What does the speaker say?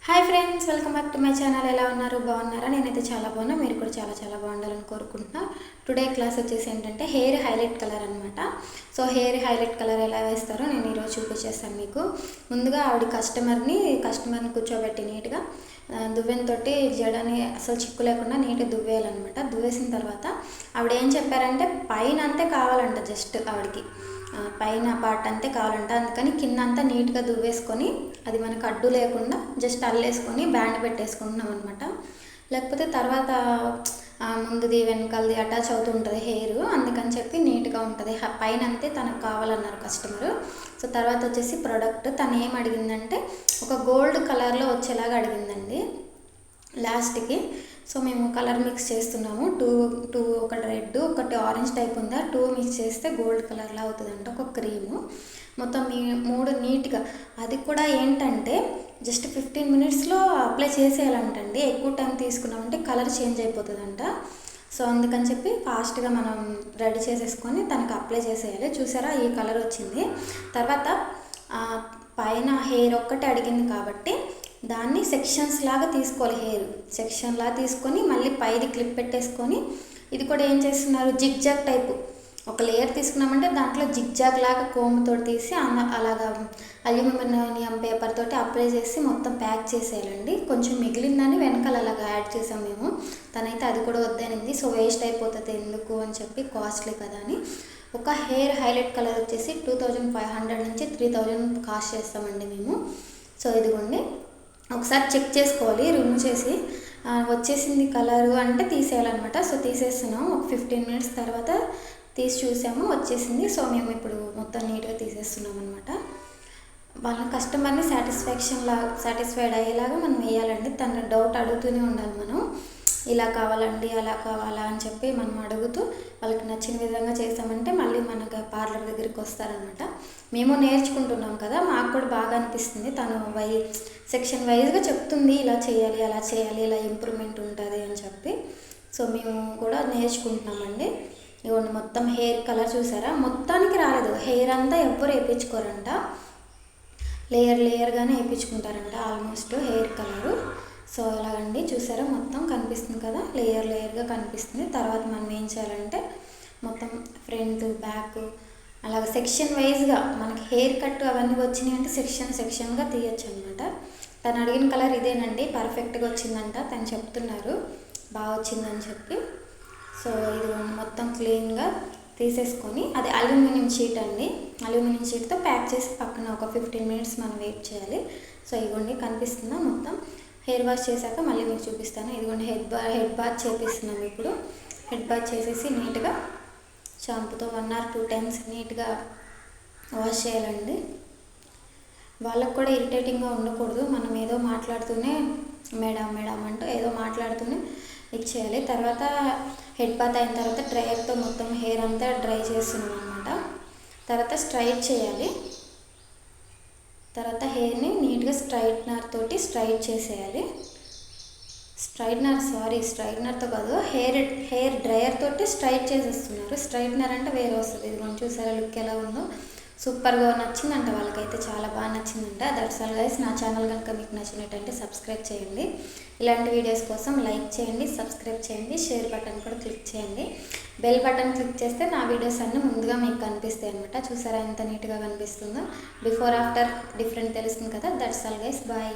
Hi friends, welcome back to my channel. ఎలా ఉన్నారు? బాగున్నారా? నేనైతే చాలా బాగున్నా. మీరు కూడా చాలా బాగుండాలని కోరుకుంటున్నా. టుడే క్లాస్ వచ్చేసి ఏంటంటే హెయిర్ హైలైట్ కలర్ అనమాట. సో హెయిర్ హైలైట్ కలర్ ఎలా వేస్తారో నేను ఈరోజు చూపించేస్తాను మీకు. ముందుగా కస్టమర్ని కూర్చోబెట్టి నీట్గా దువ్వెనతో జడని అసలు చిక్కు లేకుండా నీట్గా దువ్వేయాలన్నమాట. దువ్వేసిన తర్వాత ఆవిడ ఏం చెప్పారంటే పైన అంతే కావాలంట, జస్ట్ ఆవిడకి పైన పార్ట్ అంతే కావాలంట. అందుకని కింద అంతా నీట్గా దువ్వేసుకొని అది మనకు అడ్డు లేకుండా జస్ట్ అల్లేసుకొని బ్యాండ్ పెట్టేసుకుంటున్నాం అనమాట. లేకపోతే తర్వాత ముందుది వెనకాలది అటాచ్ అవుతుంటుంది హెయిర్, అందుకని చెప్పి నీట్గా ఉంటుంది. పైన అంతే తనకు కావాలన్నారు కస్టమరు. సో తర్వాత వచ్చేసి ప్రోడక్ట్ తను ఏం అడిగిందంటే ఒక గోల్డ్ కలర్లో వచ్చేలాగా అడిగిందండి లాస్ట్కి. సో మేము కలర్ మిక్స్ చేస్తున్నాము. టూ ఒకటి రెడ్ ఒకటి ఆరెంజ్ టైప్ ఉందా, 2 మిక్స్ చేస్తే గోల్డ్ కలర్లా అవుతుందంట. ఒక క్రీము మొత్తం 3 నీట్గా. అది కూడా ఏంటంటే జస్ట్ 15 మినిట్స్లో అప్లై చేసేయాలంటండి. ఎక్కువ టైం తీసుకున్నామంటే కలర్ చేంజ్ అయిపోతుందంట. సో అందుకని చెప్పి ఫాస్ట్గా మనం రెడీ చేసేసుకొని తనకు అప్లై చేసేయాలి. చూసారా, ఈ కలర్ వచ్చింది. తర్వాత పైన హెయిర్ ఒక్కటే అడిగింది కాబట్టి దాన్ని సెక్షన్స్ లాగా తీసుకోవాలి. హెయిర్ సెక్షన్ లాగా తీసుకొని మళ్ళీ పైది క్లిప్ పెట్టేసుకొని, ఇది కూడా ఏం చేస్తున్నారు, జిగ్ జాగ్ టైపు ఒక లేయర్ తీసుకున్నామంటే దాంట్లో జిగ్ జాగ్ లాగా కోమ్తో తీసి అలాగా అల్యూమినియం పేపర్ తోటి అప్లై చేసి మొత్తం ప్యాక్ చేసేయాలండి. కొంచెం మిగిలిందని వెనకాల అలాగా యాడ్ చేసాం మేము. తనైతే అది కూడా వద్దనింది. సో వేస్ట్ అయిపోతుంది ఎందుకు అని చెప్పి, కాస్ట్లీ కదా అని. ఒక హెయిర్ హైలైట్ కలర్ వచ్చేసి 2500 నుంచి 3000 కాస్ట్ చేస్తామండి మేము. సో ఇదిగోండి, ఒకసారి చెక్ చేసుకోవాలి. రిమూవ్ చేసి వచ్చేసింది కలరు అంటే తీసేయాలన్నమాట. సో తీసేస్తున్నాం. ఒక 15 మినిట్స్ తర్వాత తీసి చూసాము, వచ్చేసింది. సో మేము ఇప్పుడు మొత్తం నీట్గా తీసేస్తున్నాం అనమాట. వాళ్ళ కస్టమర్ని సాటిస్ఫైడ్ అయ్యేలాగా మనం వేయాలండి. తన డౌట్ అడుగుతూనే ఉండాలి మనం. ఇలా కావాలండి, అలా కావాలా అని చెప్పి మనం అడుగుతూ వాళ్ళకి నచ్చిన విధంగా చేసామంటే మళ్ళీ మనకు పార్లర్ దగ్గరికి వస్తారనమాట. మేము నేర్చుకుంటున్నాం కదా, మాకు కూడా బాగా అనిపిస్తుంది. తను సెక్షన్ వైజ్గా చెప్తుంది, ఇలా చేయాలి, అలా చేయాలి, ఇలా ఇంప్రూవ్మెంట్ ఉంటుంది అని చెప్పి. సో మేము కూడా నేర్చుకుంటున్నామండి. ఇవ్వండి, మొత్తం హెయిర్ కలర్ చూసారా, మొత్తానికి రాలేదు. హెయిర్ అంతా ఎవ్వరు వేయించుకోరంట, లేయర్గానే వేయించుకుంటారంట ఆల్మోస్ట్ హెయిర్ కలరు. సో ఇలాగండి, చూసారా మొత్తం కనిపిస్తుంది కదా, లేయర్గా కనిపిస్తుంది. తర్వాత మనం ఏం చేయాలంటే మొత్తం ఫ్రంట్ బ్యాక్ అలాగ సెక్షన్ వైజ్గా మనకి హెయిర్ కట్ అవన్నీ వచ్చినాయి అంటే సెక్షన్గా తీయచ్చు అనమాట. తను అడిగిన కలర్ ఇదేనండి, పర్ఫెక్ట్గా వచ్చిందంట. తను చెప్తున్నారు బాగా వచ్చిందని చెప్పి. సో ఇది మొత్తం క్లీన్గా తీసేసుకొని, అది అల్యూమినియం షీట్ అండి, అల్యూమినియం షీట్తో ప్యాక్ చేసి పక్కన ఒక 15 మినిట్స్ మనం వెయిట్ చేయాలి. సో ఇదిగోండి కనిపిస్తుందా, మొత్తం హెయిర్ వాష్ చేశాక మళ్ళీ మీకు చూపిస్తాను. ఇదిగోండి హెడ్ బాత్ చేపిస్తున్నాము ఇప్పుడు. హెడ్ బాత్ చేసేసి నీట్గా షాంపూతో 1 or 2 టైమ్స్ నీట్గా వాష్ చేయాలండి. వాళ్ళకు కూడా ఇరిటేటింగ్గా ఉండకూడదు. మనం ఏదో మాట్లాడుతూనే మేడం అంటూ ఏదో మాట్లాడుతూనే ఇచ్చేయాలి. తర్వాత హెడ్ బాత్ అయిన తర్వాత డ్రైయర్తో మొత్తం హెయిర్ అంతా డ్రై చేస్తున్నాం అనమాట. తర్వాత స్ట్రైట్ చేయాలి. తర్వాత హెయిర్ని నీట్గా స్ట్రైట్నర్ తోటి స్ట్రైట్ చేసేయాలి. స్ట్రైట్నర్తో కాదు, హెయిర్ డ్రైయర్ తోటి స్ట్రైట్ చేసేస్తున్నారు. స్ట్రైట్నర్ అంటే వేరే వస్తుంది. ఇది మనం చూసారా లుక్ ఎలా ఉందో, సూపర్గా నచ్చిందంట వాళ్ళకైతే, చాలా బాగా నచ్చిందంట. That's all guys. నా ఛానల్ కనుక మీకు నచ్చినట్టంటే సబ్స్క్రైబ్ చేయండి. ఇలాంటి వీడియోస్ కోసం లైక్ చేయండి, సబ్స్క్రైబ్ చేయండి, షేర్ బటన్ కూడా క్లిక్ చేయండి. బెల్ బటన్ క్లిక్ చేస్తే నా వీడియోస్ అన్నీ ముందుగా మీకు కనిపిస్తాయి అనమాట. చూసారా ఎంత నీట్గా కనిపిస్తుందో, బిఫోర్ ఆఫ్టర్ డిఫరెంట్ తెలుస్తుంది కదా. That's all guys, bye.